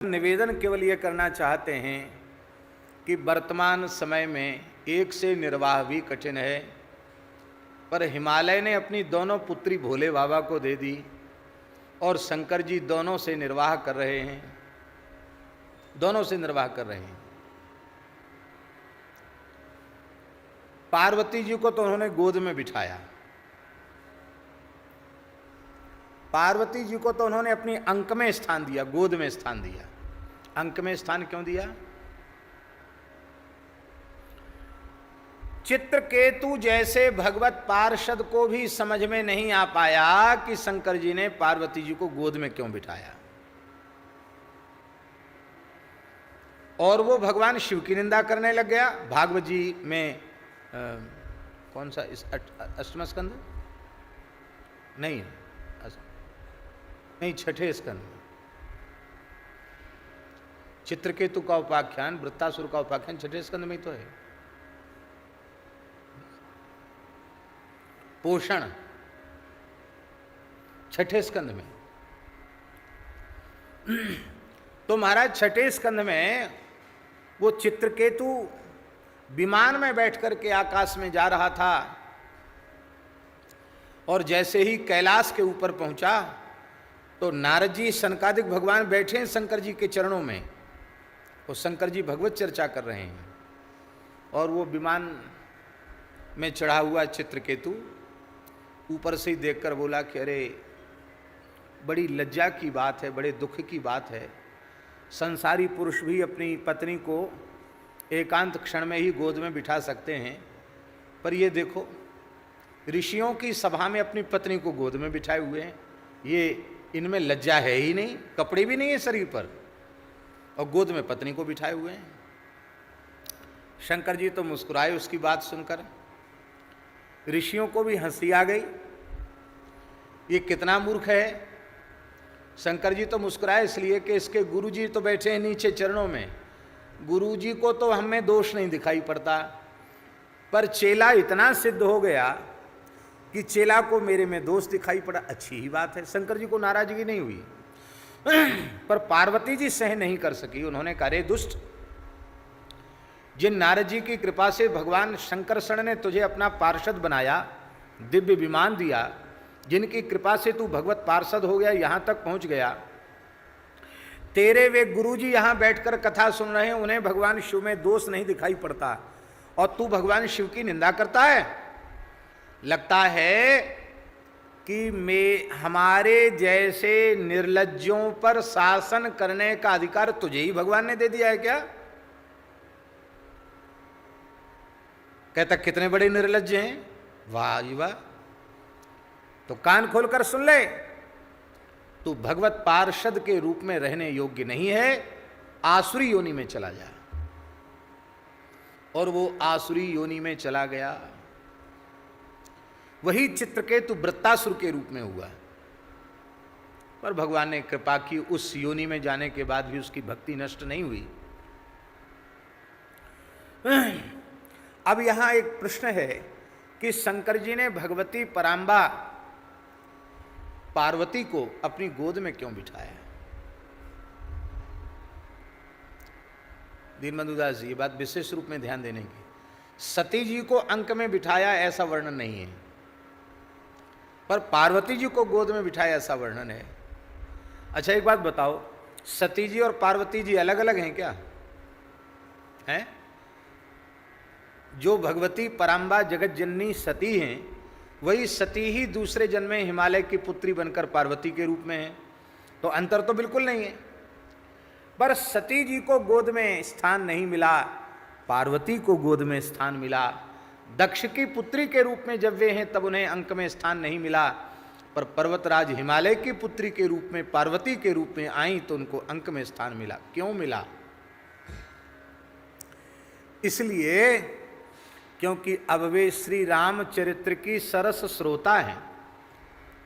निवेदन केवल ये करना चाहते हैं कि वर्तमान समय में एक से निर्वाह भी कठिन है, पर हिमालय ने अपनी दोनों पुत्री भोले बाबा को दे दी और शंकर जी दोनों से निर्वाह कर रहे हैं, दोनों से निर्वाह कर रहे हैं। पार्वती जी को तो उन्होंने गोद में बिठाया, पार्वती जी को तो उन्होंने अपनी अंक में स्थान दिया, गोद में स्थान दिया। अंक में स्थान क्यों दिया? चित्रकेतु जैसे भगवत पार्षद को भी समझ में नहीं आ पाया कि शंकर जी ने पार्वती जी को गोद में क्यों बिठाया, और वो भगवान शिव की निंदा करने लग गया। भागवत जी में कौन सा इस अष्टम स्कंद नहीं छठे स्कंद में चित्रकेतु का उपाख्यान, वृत्तासुर का उपाख्यान छठे स्कंद में ही तो है। पोषण छठे स्कंद में। तो महाराज छठे स्कंद में वो चित्रकेतु विमान में बैठ करके आकाश में जा रहा था, और जैसे ही कैलाश के ऊपर पहुंचा तो नारद जी सनकादिक भगवान बैठे हैं शंकर जी के चरणों में, वो शंकर जी भगवत चर्चा कर रहे हैं, और वो विमान में चढ़ा हुआ चित्रकेतु ऊपर से ही देखकर बोला कि अरे बड़ी लज्जा की बात है, बड़े दुख की बात है, संसारी पुरुष भी अपनी पत्नी को एकांत क्षण में ही गोद में बिठा सकते हैं, पर ये देखो ऋषियों की सभा में अपनी पत्नी को गोद में बिठाए हुए हैं, ये इनमें लज्जा है ही नहीं, कपड़े भी नहीं है शरीर पर, और गोद में पत्नी को बिठाए हुए हैं। शंकर जी तो मुस्कुराए उसकी बात सुनकर, ऋषियों को भी हंसी आ गई, ये कितना मूर्ख है। शंकर जी तो मुस्कुराए इसलिए कि इसके गुरुजी तो बैठे हैं नीचे चरणों में, गुरुजी को तो हमें दोष नहीं दिखाई पड़ता, पर चेला इतना सिद्ध हो गया कि चेला को मेरे में दोष दिखाई पड़ा, अच्छी ही बात है। शंकर जी को नाराजगी नहीं हुई, पर पार्वती जी सहन नहीं कर सकी। उन्होंने कहा रे दुष्ट, जिन नारद जी की कृपा से भगवान शंकरषण ने तुझे अपना पार्षद बनाया, दिव्य विमान दिया, जिनकी कृपा से तू भगवत पार्षद हो गया, यहां तक पहुंच गया, तेरे वे गुरुजी यहां बैठकर कथा सुन रहे हैं, उन्हें भगवान शिव में दोष नहीं दिखाई पड़ता, और तू भगवान शिव की निंदा करता है। लगता है कि हमारे जैसे निर्लज्जों पर शासन करने का अधिकार तुझे ही भगवान ने दे दिया है क्या? कहता कितने बड़े निर्लज्ज हैं, वाह जी वाह। तो कान खोलकर सुन ले, तू भगवत पार्षद के रूप में रहने योग्य नहीं है, आसुरी योनि में चला जा। और वो आसुरी योनि में चला गया। वही चित्रकेतु वृत्तासुर के रूप में हुआ, पर भगवान ने कृपा की, उस योनि में जाने के बाद भी उसकी भक्ति नष्ट नहीं हुई। अब यहां एक प्रश्न है कि शंकर जी ने भगवती पराम्बा पार्वती को अपनी गोद में क्यों बिठाया? दीनबंधु दास जी, ये बात विशेष रूप में ध्यान देने की। सती जी को अंक में बिठाया ऐसा वर्णन नहीं है, पर पार्वती जी को गोद में बिठाया ऐसा वर्णन है। अच्छा एक बात बताओ, सती जी और पार्वती जी अलग अलग हैं क्या? हैं? जो भगवती पराम्बा जगत जननी सती हैं, वही सती ही दूसरे जन्म में हिमालय की पुत्री बनकर पार्वती के रूप में है, तो अंतर तो बिल्कुल नहीं है। पर सती जी को गोद में स्थान नहीं मिला, पार्वती को गोद में स्थान मिला। दक्ष की पुत्री के रूप में जब वे हैं तब उन्हें अंक में स्थान नहीं मिला, पर पर्वतराज हिमालय की पुत्री के रूप में पार्वती के रूप में आई तो उनको अंक में स्थान मिला। क्यों मिला? इसलिए क्योंकि अब वे श्री रामचरित्र की सरस श्रोता हैं।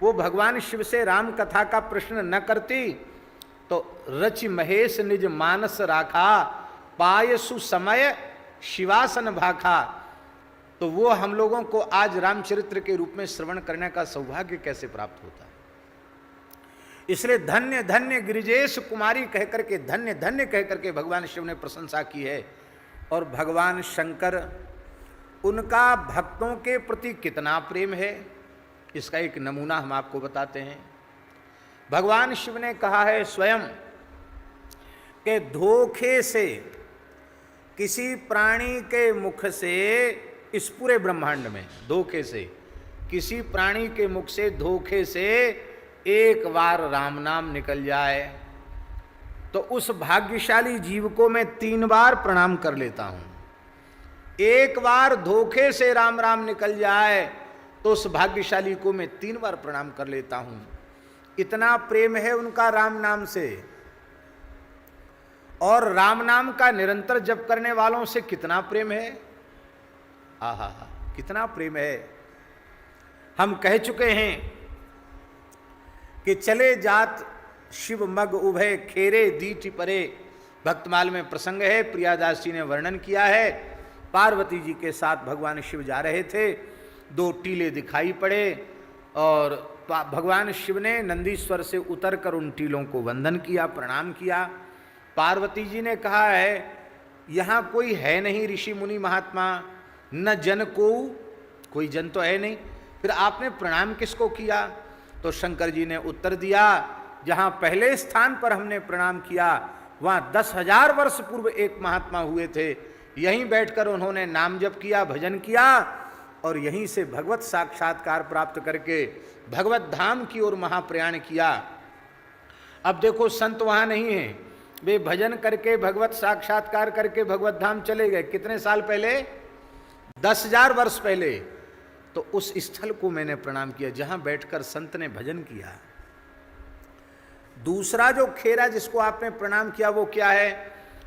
वो भगवान शिव से राम कथा का प्रश्न न करती तो रचि महेश निज मानस राखा, पायसु समय शिवासन भाखा, तो वो हम लोगों को आज रामचरित्र के रूप में श्रवण करने का सौभाग्य कैसे प्राप्त होता है? इसलिए धन्य धन्य गिरिजेश कुमारी कहकर के, धन्य धन्य कहकर के भगवान शिव ने प्रशंसा की है। और भगवान शंकर, उनका भक्तों के प्रति कितना प्रेम है, इसका एक नमूना हम आपको बताते हैं। भगवान शिव ने कहा है स्वयं कि धोखे से किसी प्राणी के मुख से, इस पूरे ब्रह्मांड में धोखे से, किसी प्राणी के मुख से धोखे से एक बार राम नाम निकल जाए तो उस भाग्यशाली जीव को मैं 3 बार प्रणाम कर लेता हूं। एक बार धोखे से राम राम निकल जाए तो उस भाग्यशाली को मैं 3 बार प्रणाम कर लेता हूं। इतना प्रेम है उनका राम नाम से। और राम नाम का निरंतर जप करने वालों से कितना प्रेम है, आहा हा, कितना प्रेम है। हम कह चुके हैं कि चले जात शिव मग उभय खेरे दीठी परे, भक्तमाल में प्रसंग है, प्रियादास जी ने वर्णन किया है। पार्वती जी के साथ भगवान शिव जा रहे थे, 2 टीले दिखाई पड़े और भगवान शिव ने नंदीश्वर से उतरकर उन टीलों को वंदन किया, प्रणाम किया। पार्वती जी ने कहा है यहाँ कोई है नहीं ऋषि मुनि महात्मा, न जन को, कोई जन तो है नहीं, फिर आपने प्रणाम किसको किया? तो शंकर जी ने उत्तर दिया, जहाँ पहले स्थान पर हमने प्रणाम किया वहाँ 10,000 वर्ष पूर्व एक महात्मा हुए थे, यहीं बैठकर उन्होंने नाम जप किया, भजन किया और यहीं से भगवत साक्षात्कार प्राप्त करके भगवत धाम की ओर महाप्रयाण किया। अब देखो संत वहाँ नहीं है, वे भजन करके भगवत साक्षात्कार करके भगवत धाम चले गए। कितने साल पहले? 10,000 वर्ष पहले। तो उस स्थल को मैंने प्रणाम किया जहां बैठकर संत ने भजन किया। दूसरा जो खेरा जिसको आपने प्रणाम किया वो क्या है?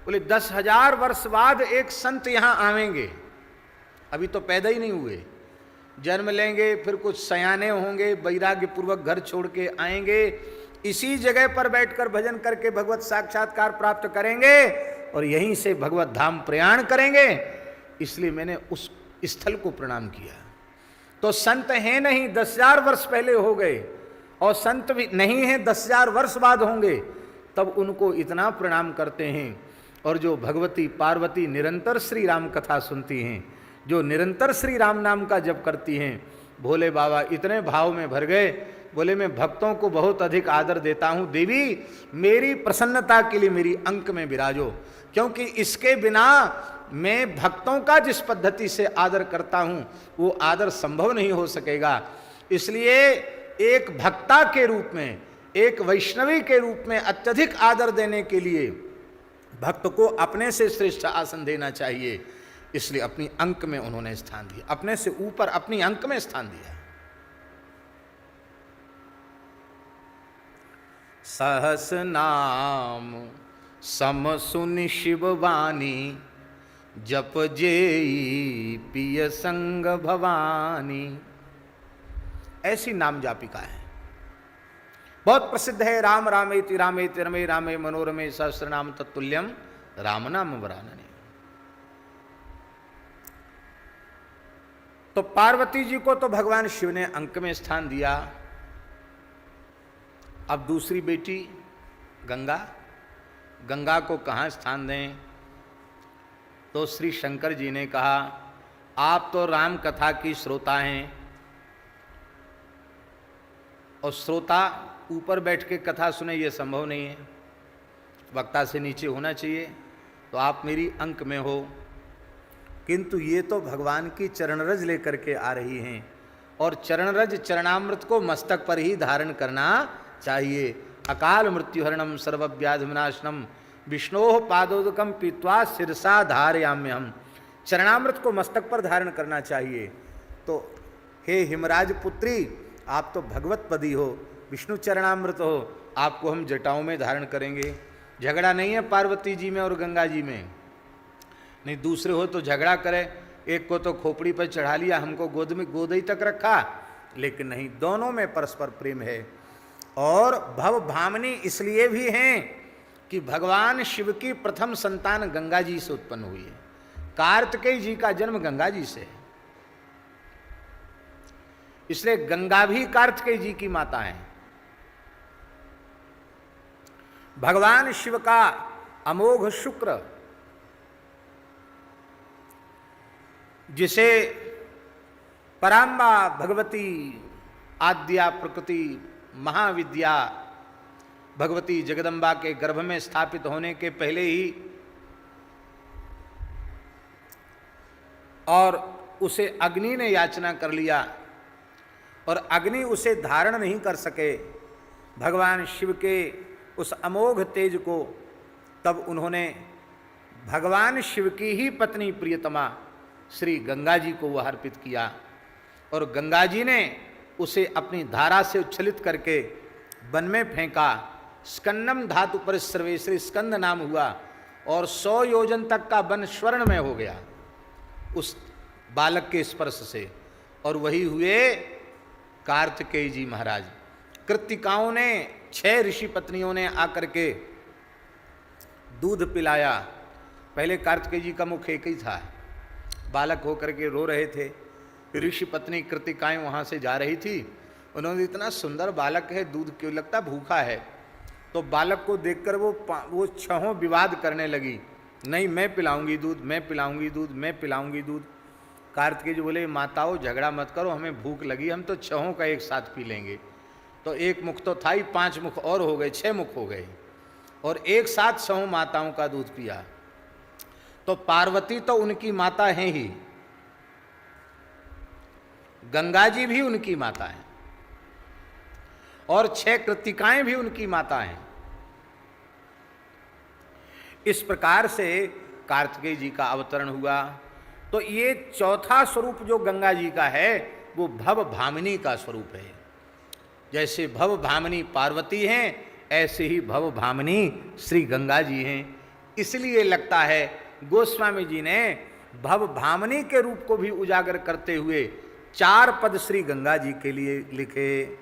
बोले 10,000 वर्ष बाद एक संत यहां आवेंगे, अभी तो पैदा ही नहीं हुए, जन्म लेंगे, फिर कुछ सयाने होंगे, वैराग्य पूर्वक घर छोड़ के आएंगे, इसी जगह पर बैठकर भजन करके भगवत साक्षात्कार प्राप्त करेंगे और यहीं से भगवत धाम प्रयाण करेंगे। इसलिए मैंने उस स्थल को प्रणाम किया। तो संत हैं नहीं, 10,000 वर्ष पहले हो गए, और संत भी नहीं है 10,000 वर्ष बाद होंगे, तब उनको इतना प्रणाम करते हैं। और जो भगवती पार्वती निरंतर श्री राम कथा सुनती हैं, जो निरंतर श्री राम नाम का जप करती हैं, भोले बाबा इतने भाव में भर गए, बोले मैं भक्तों को बहुत अधिक आदर देता हूँ, देवी मेरी प्रसन्नता के लिए मेरी अंक में विराजो, क्योंकि इसके बिना मैं भक्तों का जिस पद्धति से आदर करता हूँ वो आदर संभव नहीं हो सकेगा। इसलिए एक भक्ता के रूप में, एक वैष्णवी के रूप में अत्यधिक आदर देने के लिए भक्त को अपने से श्रेष्ठ आसन देना चाहिए। इसलिए अपनी अंक में उन्होंने स्थान दिया, अपने से ऊपर अपनी अंक में स्थान दिया। सहस नाम सम सुनि शिववाणी, जप जेई पिय संग भवानी। ऐसी नाम जापिका है, बहुत प्रसिद्ध है। राम रामेति रामेति रमे रामे मनोरमे सहस्रनाम तत्तुल्यम राम नाम वरानने। तो पार्वती जी को तो भगवान शिव ने अंक में स्थान दिया। अब दूसरी बेटी गंगा, गंगा को कहाँ स्थान दें? तो श्री शंकर जी ने कहा आप तो राम कथा की श्रोता हैं, और श्रोता ऊपर बैठ के कथा सुने ये संभव नहीं है, वक्ता से नीचे होना चाहिए, तो आप मेरी अंक में हो। किंतु ये तो भगवान की चरणरज लेकर के आ रही हैं, और चरणरज चरणामृत को मस्तक पर ही धारण करना चाहिए। अकाल मृत्युहरणम सर्वव्याधि विनाशनम विष्णोः पादोदकम पीत्वा शिरसा धारयाम्यहम। चरणामृत को मस्तक पर धारण करना चाहिए। तो हे हिमराज पुत्री, आप तो भगवत पदी हो, विष्णु चरणामृत हो, आपको हम जटाओं में धारण करेंगे। झगड़ा नहीं है पार्वती जी में और गंगा जी में, नहीं दूसरे हो तो झगड़ा करे, एक को तो खोपड़ी पर चढ़ा लिया, हमको गोद में गोदई तक रखा, लेकिन नहीं, दोनों में परस्पर प्रेम है। और भव भामिनी इसलिए भी हैं कि भगवान शिव की प्रथम संतान गंगा जी से उत्पन्न हुई है। कार्तिकेय जी का जन्म गंगा जी से है, इसलिए गंगा भी कार्तिकेय जी की माता है। भगवान शिव का अमोघ शुक्र, जिसे पराम्बा भगवती आद्या प्रकृति महाविद्या भगवती जगदम्बा के गर्भ में स्थापित होने के पहले ही और उसे अग्नि ने याचना कर लिया और अग्नि उसे धारण नहीं कर सके भगवान शिव के उस अमोघ तेज को, तब उन्होंने भगवान शिव की ही पत्नी प्रियतमा श्री गंगा जी को वह अर्पित किया और गंगा जी ने उसे अपनी धारा से उच्छलित करके वन में फेंका। स्कंदम धातु पर सर्वेश्वरी स्कंद नाम हुआ और 100 योजन तक का वन स्वर्ण में हो गया उस बालक के स्पर्श से, और वही हुए कार्तिकेय जी महाराज। कृत्तिकाओं ने 6 ऋषि पत्नियों ने आकर के दूध पिलाया। पहले कार्तिकेय जी का मुख एक ही था, बालक होकर के रो रहे थे। ऋषि पत्नी कृतिकाएं वहाँ से जा रही थी, उन्होंने इतना सुंदर बालक है, दूध क्यों लगता भूखा है, तो बालक को देखकर वो 6 विवाद करने लगी, नहीं मैं पिलाऊंगी दूध, मैं पिलाऊंगी दूध, मैं पिलाऊंगी दूध। कार्तिकेय जी बोले माताओं झगड़ा मत करो, हमें भूख लगी, हम तो 6 का एक साथ पी लेंगे। तो एक मुख तो था ही, 5 मुख और हो गए, 6 मुख हो गए और एक साथ 6 माताओं का दूध पिया। तो पार्वती तो उनकी माता हैं ही, गंगा जी भी उनकी माता हैं और 6 कृत्तिकाएं भी उनकी माता हैं। इस प्रकार से कार्तिकेय जी का अवतरण हुआ। तो ये चौथा स्वरूप जो गंगा जी का है वो भव भामिनी का स्वरूप है। जैसे भव भामिनी पार्वती हैं, ऐसे ही भव भामिनी श्री गंगा जी हैं। इसलिए लगता है गोस्वामी जी ने भव भामिनी के रूप को भी उजागर करते हुए 4 पद श्री गंगा जी के लिए लिखे।